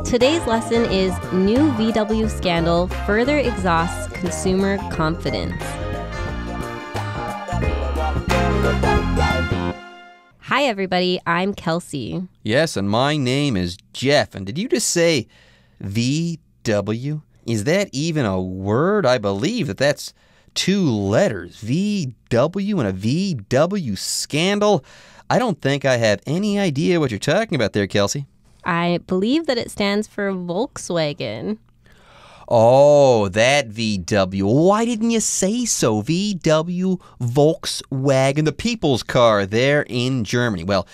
Today's lesson is New VW Scandal Further Exhausts Consumer Confidence. Hi, everybody. I'm Kelsey. Yes, and my name is Jeff. And did you just say VW? Is that even a word? I believe that's two letters. VW and a VW scandal. I don't think I have any idea what you're talking about there, Kelsey. I believe that it stands for Volkswagen. Oh, that VW. Why didn't you say so? VW, Volkswagen, the people's car there in Germany. Well,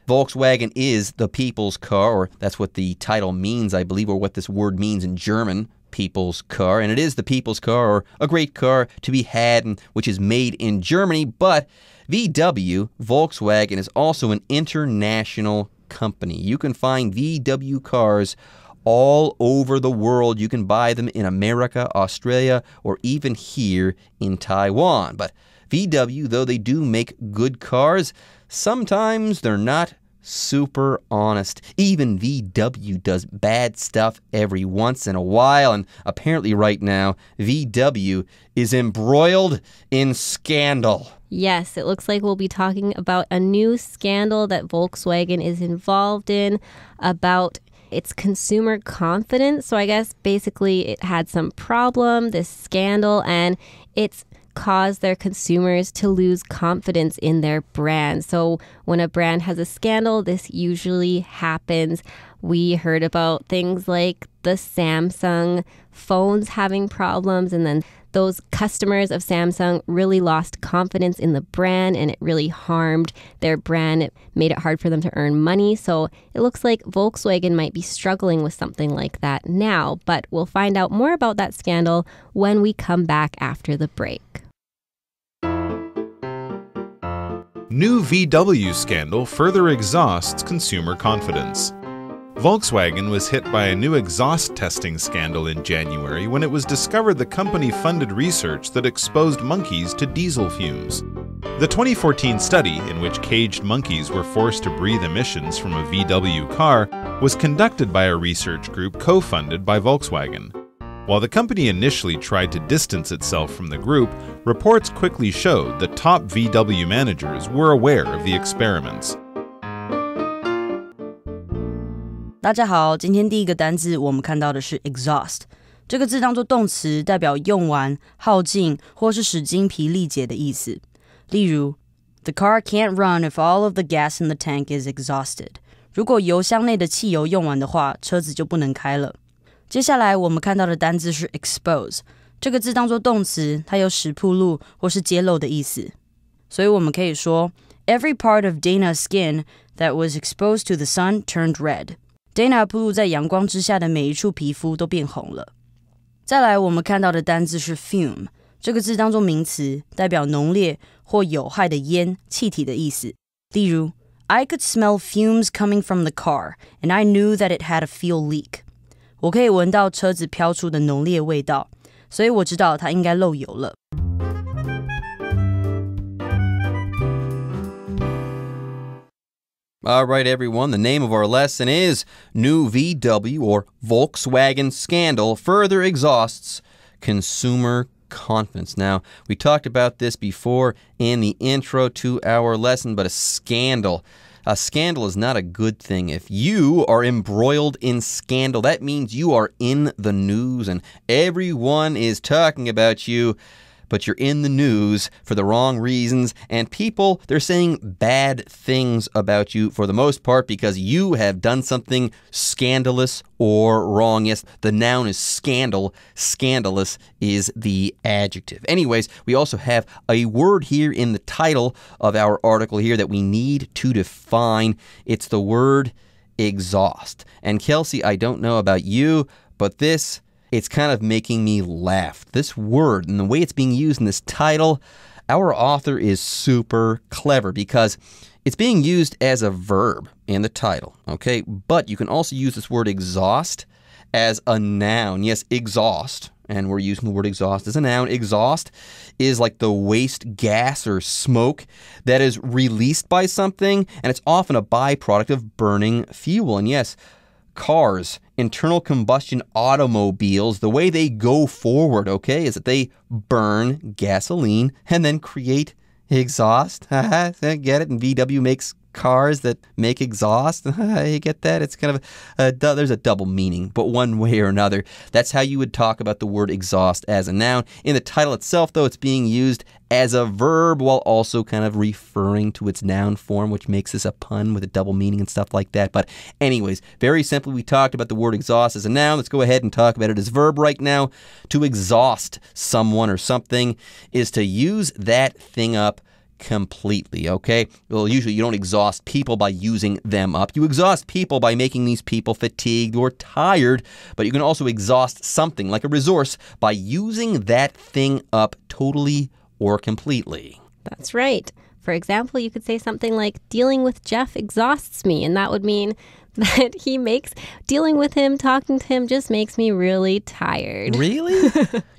Volkswagen is the people's car, or that's what the title means, I believe, or what this word means in German, people's car. And it is the people's car, or a great car to be had, and which is made in Germany. But VW, Volkswagen, is also an international company. You can find VW cars all over the world. You can buy them in America, Australia, or even here in Taiwan. But VW, though they do make good cars, sometimes they're not super honest. Even VW does bad stuff every once in a while, and apparently right now, VW is embroiled in scandal. Yes, it looks like we'll be talking about a new scandal that Volkswagen is involved in about its consumer confidence. So I guess basically it had some problem, this scandal, and it's caused their consumers to lose confidence in their brand. So when a brand has a scandal, this usually happens. We heard about things like the Samsung phones having problems, and then those customers of Samsung really lost confidence in the brand, and it really harmed their brand. It made it hard for them to earn money. So it looks like Volkswagen might be struggling with something like that now. But we'll find out more about that scandal when we come back after the break. New VW scandal further exhausts consumer confidence. Volkswagen was hit by a new exhaust testing scandal in January when it was discovered the company funded research that exposed monkeys to diesel fumes. The 2014 study, in which caged monkeys were forced to breathe emissions from a VW car, was conducted by a research group co-funded by Volkswagen. While the company initially tried to distance itself from the group, reports quickly showed that top VW managers were aware of the experiments. 大家好，今天第一个单字我们看到的是 exhaust。这个字当作动词，代表用完、耗尽或是使精疲力竭的意思。例如 The car can't run if all of the gas in the tank is exhausted. 如果油箱内的汽油用完的话，车子就不能开了。接下来我们看到的单字是 expose。这个字当作动词，它有使暴露或是揭露的意思。所以我们可以说 Every part of Dana's skin that was exposed to the sun turned red.Dana 暴露在阳光之下的每一处皮肤都变红了。再来，我们看到的单字是 fume， 这个字当作名词，代表浓烈或有害的烟、气体的意思。例如 I could smell fumes coming from the car, and I knew that it had a fuel leak. 我可以闻到车子飘出的浓烈味道，所以我知道它应该漏油了。All right, everyone, the name of our lesson is New VW or Volkswagen Scandal Further Exhausts Consumer Confidence. Now, we talked about this before in the intro to our lesson, but a scandal is not a good thing. If you are embroiled in scandal, that means you are in the news and everyone is talking about you. But you're in the news for the wrong reasons, and people, they're saying bad things about you for the most part because you have done something scandalous or wrong. Yes, the noun is scandal. Scandalous is the adjective. Anyways, we also have a word here in the title of our article here that we need to define. It's the word exhaust. And Kelsey, I don't know about you, but it's kind of making me laugh. This word and the way it's being used in this title, our author is super clever because it's being used as a verb in the title, okay? But you can also use this word exhaust as a noun. Yes, exhaust. And we're using the word exhaust as a noun. Exhaust is like the waste gas or smoke that is released by something, and it's often a byproduct of burning fuel. And yes, cars, internal combustion automobiles, the way they go forward, okay, is that they burn gasoline and then create exhaust. I get it. And VW makes cars that make exhaust. You get that? It's kind of there's a double meaning, but one way or another. That's how you would talk about the word exhaust as a noun. In the title itself, though, it's being used as a verb while also kind of referring to its noun form, which makes this a pun with a double meaning and stuff like that. But anyways, very simply, we talked about the word exhaust as a noun. Let's go ahead and talk about it as a verb right now. To exhaust someone or something is to use that thing up completely, okay? Well, usually you don't exhaust people by using them up. You exhaust people by making these people fatigued or tired, but you can also exhaust something like a resource by using that thing up totally or completely. That's right. For example, you could say something like, dealing with Jeff exhausts me, and that would mean that dealing with him, talking to him just makes me really tired. Really?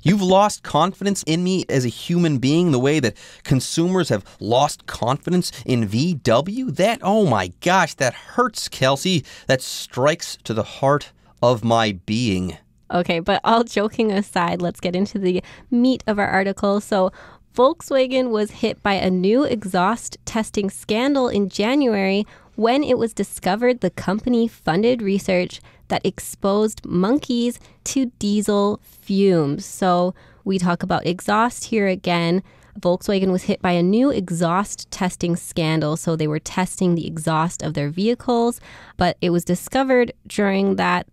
You've lost confidence in me as a human being the way that consumers have lost confidence in VW? Oh my gosh, that hurts, Kelsey. That strikes to the heart of my being. Okay, but all joking aside, let's get into the meat of our article. So Volkswagen was hit by a new exhaust testing scandal in January when it was discovered the company funded research that exposed monkeys to diesel fumes. So we talk about exhaust here again. Volkswagen was hit by a new exhaust testing scandal. So they were testing the exhaust of their vehicles, but it was discovered during that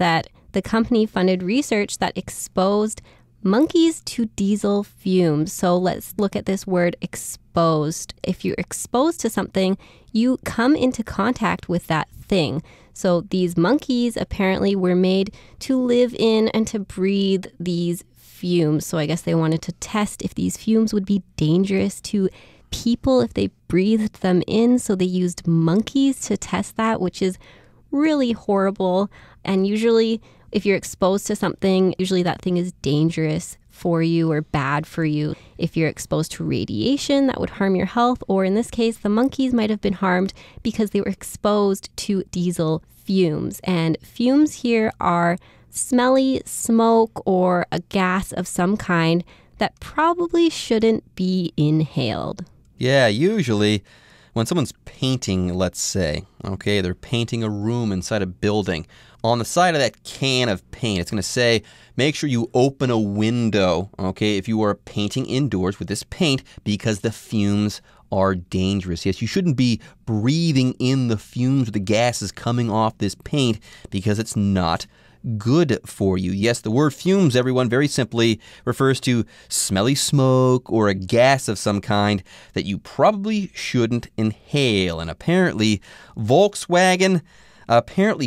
the company funded research that exposed monkeys to diesel fumes. So let's look at this word exposed. If you're exposed to something, you come into contact with that thing. So these monkeys apparently were made to live in and to breathe these fumes. So I guess they wanted to test if these fumes would be dangerous to people if they breathed them in. So they used monkeys to test that, which is really horrible. And usually if you're exposed to something, usually that thing is dangerous for you or bad for you. If you're exposed to radiation, that would harm your health. Or in this case, the monkeys might have been harmed because they were exposed to diesel fumes. And fumes here are smelly smoke or a gas of some kind that probably shouldn't be inhaled. Yeah, usually when someone's painting, let's say, okay, they're painting a room inside a building. On the side of that can of paint, it's going to say, make sure you open a window, okay, if you are painting indoors with this paint because the fumes are dangerous. Yes, you shouldn't be breathing in the fumes or the gases coming off this paint because it's not good for you. Yes, the word fumes, everyone, very simply refers to smelly smoke or a gas of some kind that you probably shouldn't inhale. And apparently, Volkswagen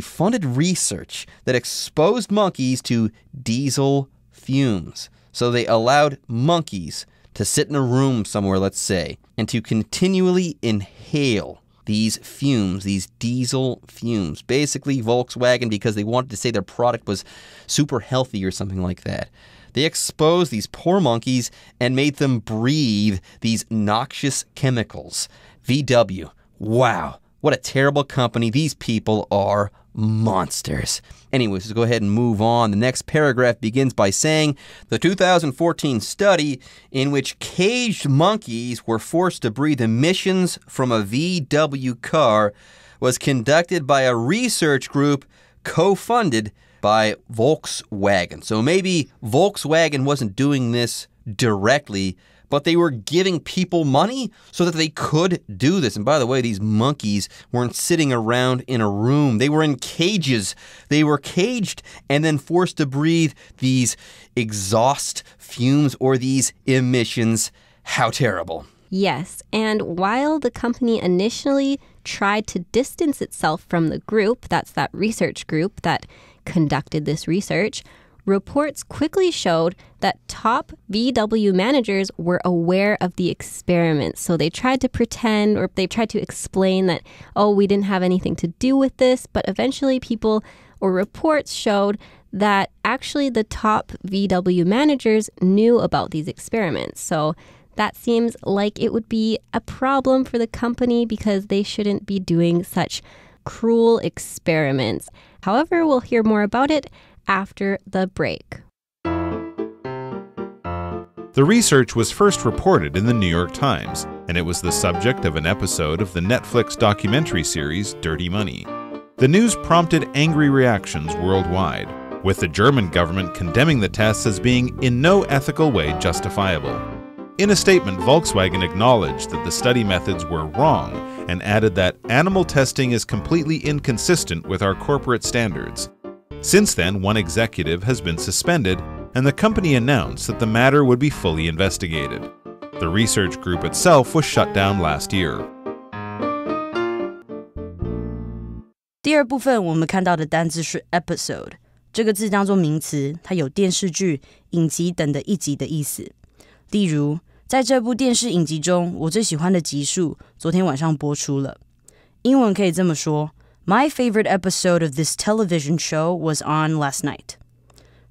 funded research that exposed monkeys to diesel fumes. So they allowed monkeys to sit in a room somewhere, let's say, and to continually inhale these fumes, these diesel fumes. Basically, Volkswagen, because they wanted to say their product was super healthy or something like that, they exposed these poor monkeys and made them breathe these noxious chemicals. VW, wow. What a terrible company. These people are monsters. Anyways, let's go ahead and move on. The next paragraph begins by saying, the 2014 study in which caged monkeys were forced to breathe emissions from a VW car was conducted by a research group co-funded by Volkswagen. So maybe Volkswagen wasn't doing this directly, but they were giving people money so that they could do this. And by the way, these monkeys weren't sitting around in a room. They were in cages. They were caged and then forced to breathe these exhaust fumes or these emissions. How terrible. Yes, and while the company initially tried to distance itself from the group, that's that research group that conducted this research, reports quickly showed that top VW managers were aware of the experiment. So they tried to pretend, or they tried to explain that, oh, we didn't have anything to do with this. But eventually people or reports showed that actually the top VW managers knew about these experiments. So that seems like it would be a problem for the company because they shouldn't be doing such cruel experiments. However, we'll hear more about it after the break. The research was first reported in the New York Times, and it was the subject of an episode of the Netflix documentary series Dirty Money. The news prompted angry reactions worldwide, with the German government condemning the tests as being in no ethical way justifiable. In a statement, Volkswagen acknowledged that the study methods were wrong and added that animal testing is completely inconsistent with our corporate standards. Since then, one executive has been suspended, and the company announced that the matter would be fully investigated. The research group itself was shut down last year. 第二部分我们看到的单字是 episode， 这个字当作名词，它有电视剧、影集等的一集的意思。例如，在这部电视影集中，我最喜欢的集数昨天晚上播出了。英文可以这么说 ：My favorite episode of this television show was on last night。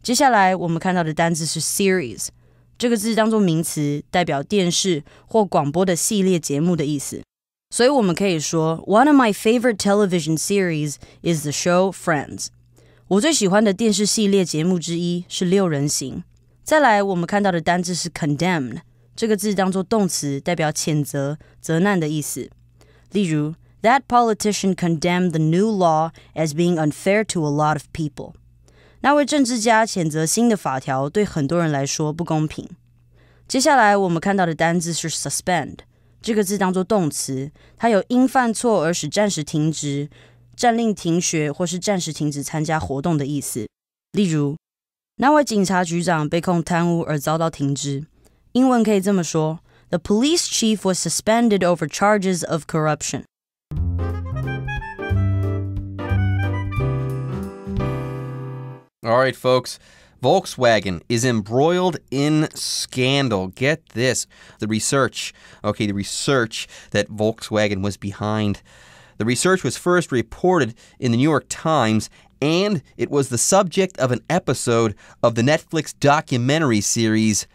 接下来我们看到的单字是 series， 这个字当作名词，代表电视或广播的系列节目的意思。所以我们可以说 One of my favorite television series is the show Friends。 我最喜欢的电视系列节目之一是六人行。再来我们看到的单字是 condemned， 这个字当作动词，代表谴责、责难的意思。例如 That politician condemned the new law as being unfair to a lot of people。 那位政治家谴责新的法条对很多人来说不公平。接下来我们看到的单字是 suspend， 这个字当作动词，它有因犯错而使暂时停职、暂令停学或是暂时停止参加活动的意思。例如，那位警察局长被控贪污而遭到停职。英文可以这么说 ：The police chief was suspended over charges of corruption。All right, folks. Volkswagen is embroiled in scandal. Get this. The research that Volkswagen was behind. The research was first reported in the New York Times, and it was the subject of an episode of the Netflix documentary series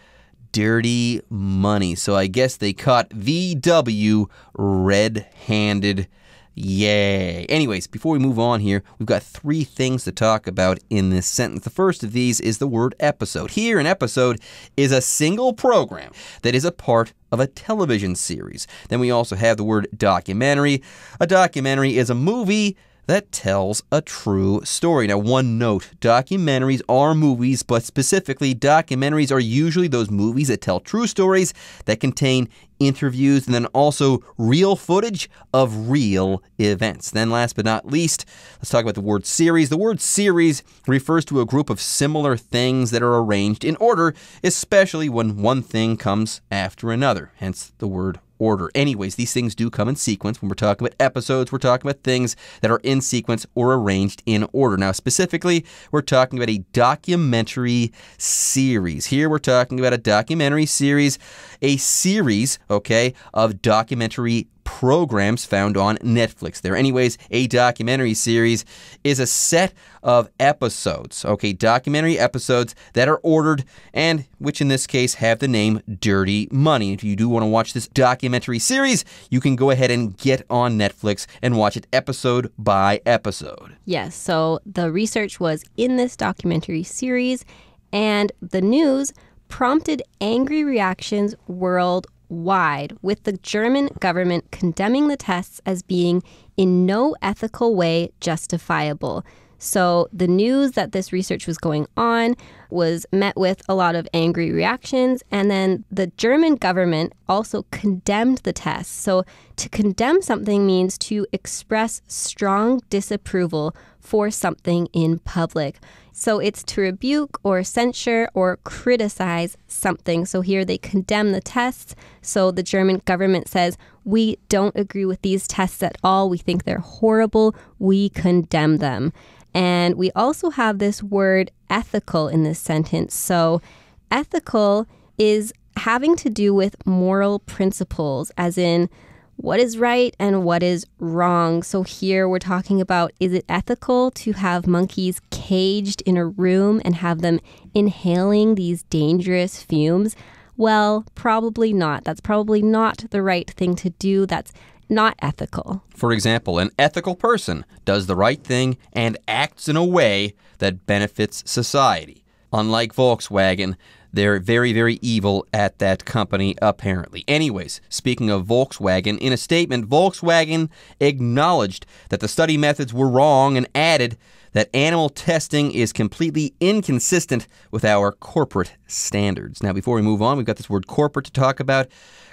Dirty Money. So I guess they caught VW red-handed. Yay. Anyways, before we move on here, we've got three things to talk about in this sentence. The first of these is the word episode. Here, an episode is a single program that is a part of a television series. Then we also have the word documentary. A documentary is a movie that tells a true story. Now, one note, documentaries are movies, but specifically, documentaries are usually those movies that tell true stories that contain interviews and then also real footage of real events. Then last but not least, let's talk about the word series. The word series refers to a group of similar things that are arranged in order, especially when one thing comes after another, hence the word order. Anyways, these things do come in sequence. When we're talking about episodes, we're talking about things that are in sequence or arranged in order. Now, specifically, we're talking about a documentary series. Here, we're talking about a documentary series, a series, of documentary programs found on Netflix there. Anyways, a documentary series is a set of episodes, documentary episodes that are ordered and which in this case have the name Dirty Money. If you do want to watch this documentary series, you can go ahead and get on Netflix and watch it episode by episode. Yes, so the research was in this documentary series, and the news prompted angry reactions worldwide, with the German government condemning the tests as being in no ethical way justifiable. So the news that this research was going on was met with a lot of angry reactions, and then the German government also condemned the tests. So to condemn something means to express strong disapproval for something in public. So it's to rebuke or censure or criticize something. So here they condemn the tests. So the German government says, we don't agree with these tests at all. We think they're horrible. We condemn them. And we also have this word ethical in this sentence. So ethical is having to do with moral principles, as in what is right and what is wrong. So here we're talking about, is it ethical to have monkeys caged in a room and have them inhaling these dangerous fumes? Well, probably not. That's probably not the right thing to do. That's not ethical. For example, an ethical person does the right thing and acts in a way that benefits society. Unlike Volkswagen, they're very, very evil at that company, apparently. Anyways, speaking of Volkswagen, in a statement, Volkswagen acknowledged that the study methods were wrong and added that animal testing is completely inconsistent with our corporate standards. Now, before we move on, we've got this word corporate to talk about.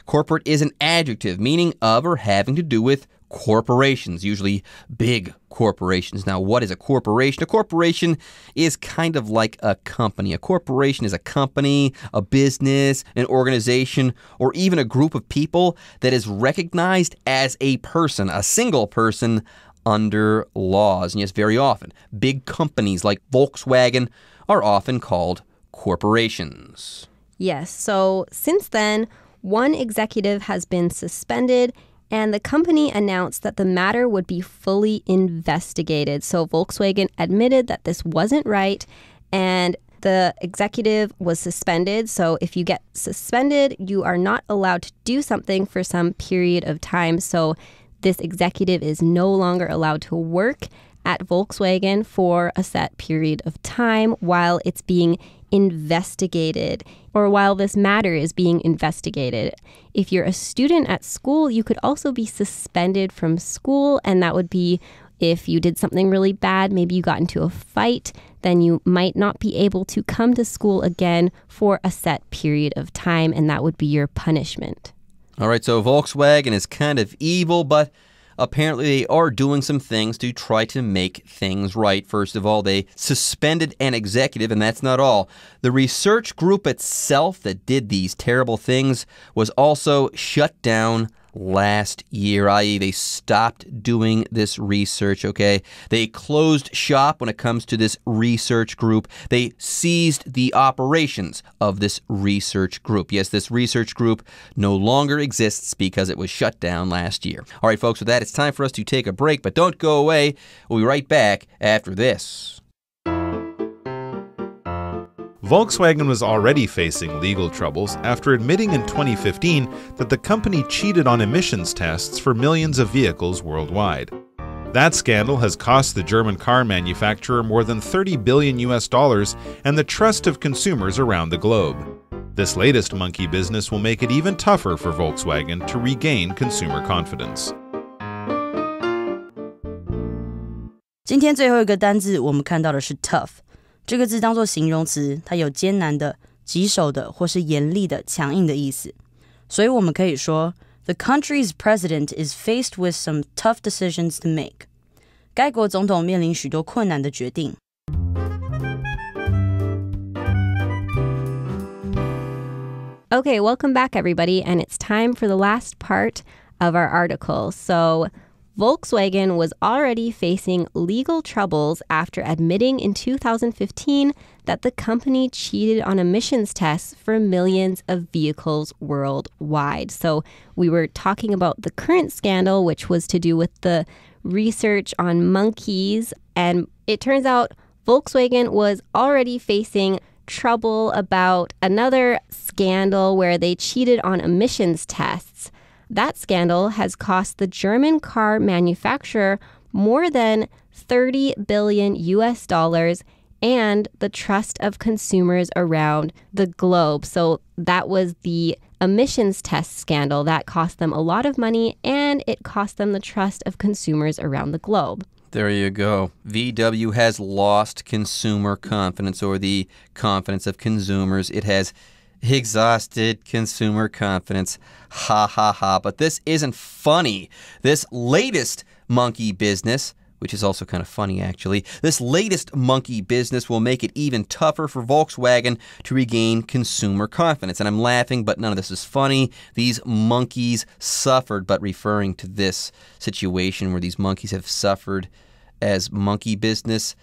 Corporate is an adjective meaning of or having to do with corporations, usually big corporations. Now, what is a corporation? A corporation is kind of like a company. A corporation is a company, a business, an organization, or even a group of people that is recognized as a person, a single person, under laws. And yes, very often, big companies like Volkswagen are often called corporations. Yes, so since then, one executive has been suspended, and the company announced that the matter would be fully investigated. So Volkswagen admitted that this wasn't right, and the executive was suspended. So if you get suspended, you are not allowed to do something for some period of time. So this executive is no longer allowed to work at Volkswagen for a set period of time while it's being investigated, or while this matter is being investigated. If you're a student at school, you could also be suspended from school, and that would be if you did something really bad, maybe you got into a fight, then you might not be able to come to school again for a set period of time, and that would be your punishment. All right, so Volkswagen is kind of evil, but apparently they are doing some things to try to make things right. First of all, they suspended an executive, and that's not all. The research group itself that did these terrible things was also shut down last year, i.e. they stopped doing this research, okay? They closed shop when it comes to this research group. They seized the operations of this research group. Yes, this research group no longer exists because it was shut down last year. All right, folks, with that, it's time for us to take a break, but don't go away. We'll be right back after this. Volkswagen was already facing legal troubles after admitting in 2015 that the company cheated on emissions tests for millions of vehicles worldwide. That scandal has cost the German car manufacturer more than $30 billion and the trust of consumers around the globe. This latest monkey business will make it even tougher for Volkswagen to regain consumer confidence. 今天最后一个单字我们看到的是 tough。这个字当作形容词，它有艰难的、棘手的或是严厉的、强硬的意思。所以我们可以说 The country's president is faced with some tough decisions to make. 该国总统面临许多困难的决定。Okay, welcome back, everybody, and it's time for the last part of our article. So Volkswagen was already facing legal troubles after admitting in 2015 that the company cheated on emissions tests for millions of vehicles worldwide. So we were talking about the current scandal, which was to do with the research on monkeys. And it turns out Volkswagen was already facing trouble about another scandal where they cheated on emissions tests. That scandal has cost the German car manufacturer more than $30 billion and the trust of consumers around the globe. So that was the emissions test scandal that cost them a lot of money, and it cost them the trust of consumers around the globe. There you go. VW has lost consumer confidence, or the confidence of consumers. It has exhausted consumer confidence. Ha ha ha. But this isn't funny. This latest monkey business, which is also kind of funny actually, this latest monkey business will make it even tougher for Volkswagen to regain consumer confidence. And I'm laughing, but none of this is funny. These monkeys suffered, but referring to this situation where these monkeys have suffered as monkey business,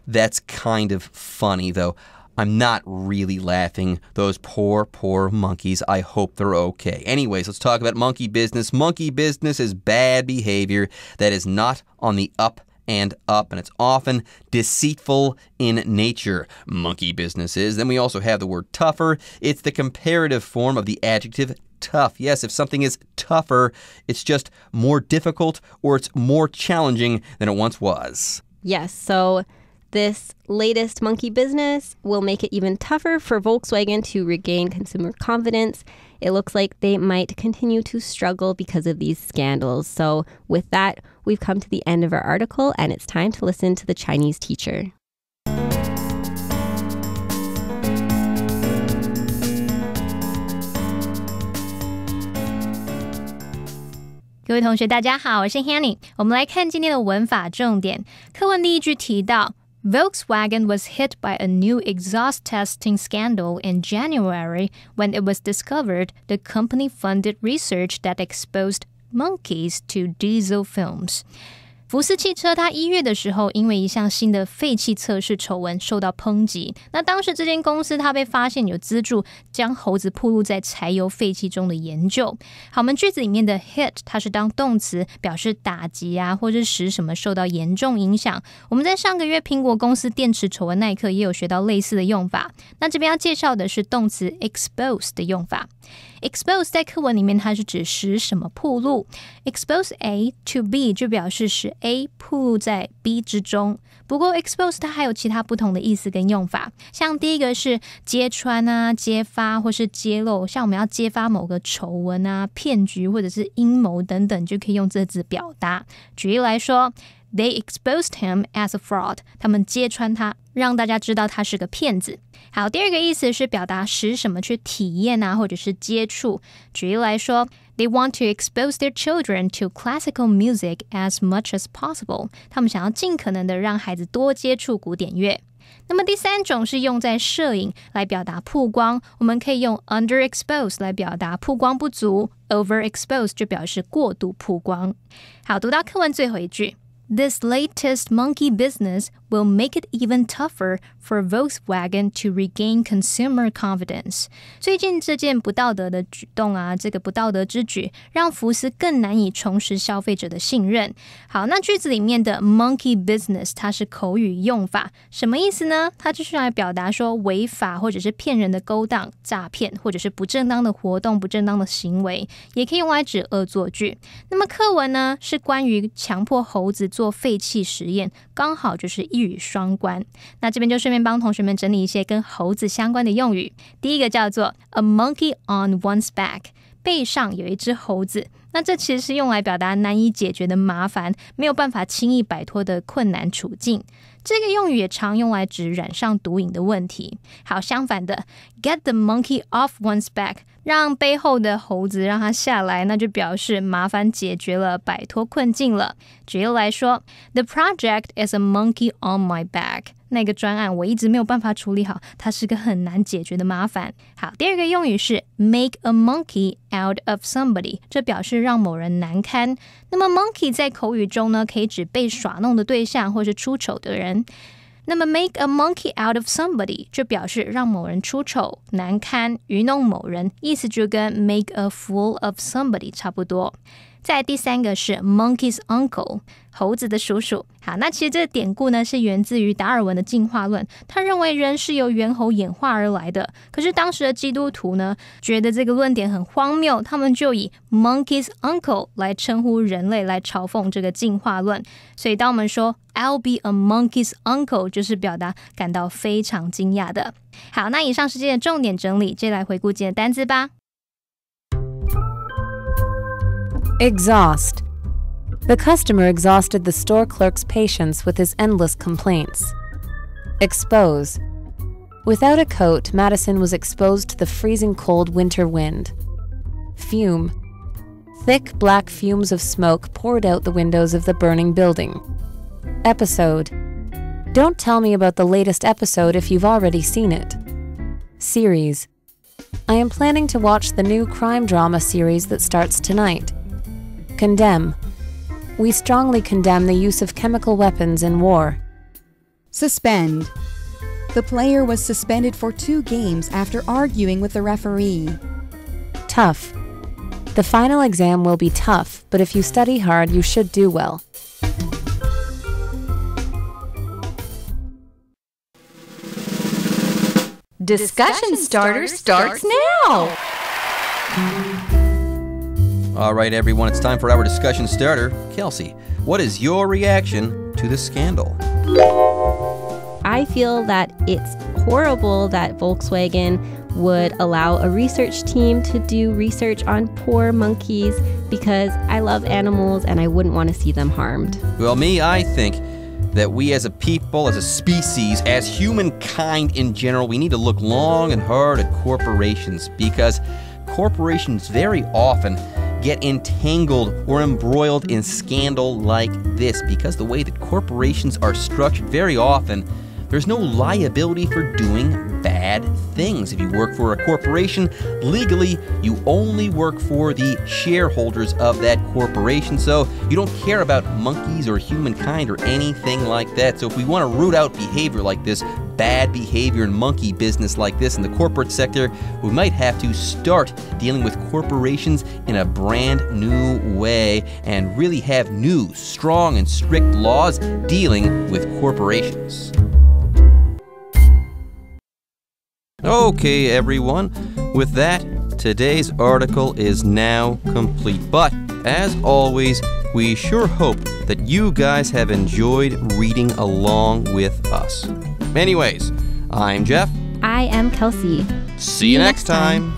that's kind of funny though. I'm not really laughing. Those poor, poor monkeys. I hope they're okay. Anyways, let's talk about monkey business. Monkey business is bad behavior that is not on the up and up, and it's often deceitful in nature. Monkey business is. Then we also have the word tougher. It's the comparative form of the adjective tough. Yes, if something is tougher, it's just more difficult or it's more challenging than it once was. Yes, so this latest monkey business will make it even tougher for Volkswagen to regain consumer confidence. It looks like they might continue to struggle because of these scandals. So with that, we've come to the end of our article, and it's time to listen to the Chinese teacher. 各位同学大家好，我是 Hanny。 我们来看今天的文法重点。课文第一句提到 Volkswagen was hit by a new exhaust testing scandal in January when it was discovered the company funded research that exposed monkeys to diesel fumes. 福斯汽车它1月的时候因为一项新的废气测试丑闻受到抨击，那当时这间公司它被发现有资助将猴子暴露在柴油废气中的研究。好，我们句子里面的 hit 它是当动词，表示打击啊，或是使什么受到严重影响。我们在上个月苹果公司电池丑闻那一课也有学到类似的用法。那这边要介绍的是动词 expose 的用法。Expose 在课文里面它是指使什么暴露， Expose A to B 就表示使 A 暴露在 B 之中。不过 expose 它还有其他不同的意思跟用法，像第一个是揭穿啊、揭发或是揭露，像我们要揭发某个丑闻啊、骗局或者是阴谋等等，就可以用这字表达。举例来说，They exposed him as a fraud. 他们揭穿他，让大家知道他是个骗子。好，第二个意思是表达使什么去体验啊，或者是接触。举例来说 They want to expose their children to classical music as much as possible. 他们想要尽可能的让孩子多接触古典乐。那么第三种是用在摄影来表达曝光，我们可以用 underexposed 来表达曝光不足， overexposed 就表示过度曝光。好，读到课文最后一句This latest monkey business will make it even tougher for Volkswagen to regain consumer confidence. 最近这件不道德的举动啊，这个不道德之举，让福斯更难以重拾消费者的信任。好，那句子里面的 monkey business 它是口语用法，什么意思呢？它就是用来表达说违法或者是骗人的勾当、诈骗，或者是不正当的活动、不正当的行为，也可以用来指恶作剧。那么课文呢，是关于强迫猴子做废气实验，刚好就是一语双关。那这边就顺便帮同学们整理一些跟猴子相关的用语。第一个叫做 a monkey on one's back， 背上有一只猴子。那这其实是用来表达难以解决的麻烦，没有办法轻易摆脱的困难处境。这个用语也常用来指染上毒瘾的问题。好，相反的 get the monkey off one's back， 让背后的猴子让它下来，那就表示麻烦解决了，摆脱困境了。举例来说 The project is a monkey on my back， 那个专案我一直没有办法处理好，它是个很难解决的麻烦。好，第二个用语是 make a monkey out of somebody， 这表示让某人难堪。那么 monkey 在口语中呢，可以指被耍弄的对象或是出丑的人。那么 make a monkey out of somebody 就表示让某人出丑、难堪、愚弄某人，意思就跟 make a fool of somebody 差不多。再来第三个是 monkey's uncle， 猴子的叔叔。好，那其实这个典故呢是源自于达尔文的进化论，他认为人是由猿猴演化而来的。可是当时的基督徒呢，觉得这个论点很荒谬，他们就以 monkey's uncle 来称呼人类，来嘲讽这个进化论。所以当我们说 I'll be a monkey's uncle， 就是表达感到非常惊讶的。好，那以上是今天的重点整理，接下来回顾今天的单字吧。Exhaust. The customer exhausted the store clerk's patience with his endless complaints. Expose. Without a coat, Madison was exposed to the freezing cold winter wind. Fume. Thick black fumes of smoke poured out the windows of the burning building. Episode. Don't tell me about the latest episode if you've already seen it. Series. I am planning to watch the new crime drama series that starts tonight. Condemn. We strongly condemn the use of chemical weapons in war. Suspend. The player was suspended for 2 games after arguing with the referee. Tough. The final exam will be tough, but if you study hard, you should do well. Discussion Starter starts now! All right, everyone, it's time for our discussion starter. Kelsey, what is your reaction to the scandal? I feel that it's horrible that Volkswagen would allow a research team to do research on poor monkeys because I love animals and I wouldn't want to see them harmed. Well, I think that we as a people, as a species, as humankind in general, we need to look long and hard at corporations because corporations very often get entangled or embroiled in scandal like this because the way that corporations are structured, very often there's no liability for doing bad things. If you work for a corporation, legally, you only work for the shareholders of that corporation. So you don't care about monkeys or humankind or anything like that. So if we want to root out behavior like this, bad behavior and monkey business like this in the corporate sector, we might have to start dealing with corporations in a brand new way and really have new, strong, and strict laws dealing with corporations. Okay, everyone. With that, today's article is now complete. But, as always, we sure hope that you guys have enjoyed reading along with us. Anyways, I'm Jeff. I am Kelsey. See you next time.